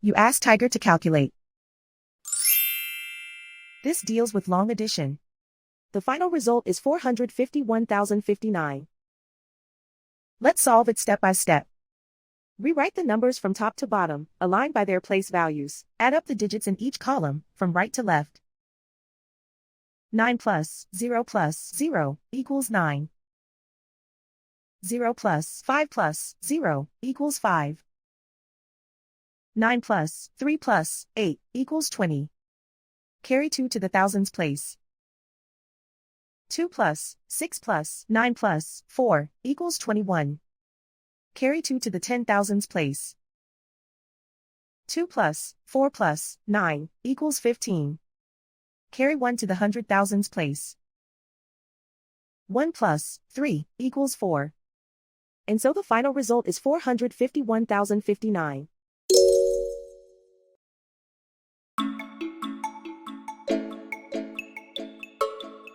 You ask Tiger to calculate. This deals with long addition. The final result is 451,059. Let's solve it step by step. Rewrite the numbers from top to bottom, aligned by their place values. Add up the digits in each column, from right to left. 9 plus 0 plus 0 equals 9. 0 plus 5 plus 0 equals 5. 9 plus 3 plus 8 equals 20. Carry 2 to the thousands place. 2 plus 6 plus 9 plus 4 equals 21. Carry 2 to the 10,000s place. 2 plus 4 plus 9 equals 15. Carry 1 to the 100,000s place. 1 plus 3 equals 4. And so the final result is 451,059.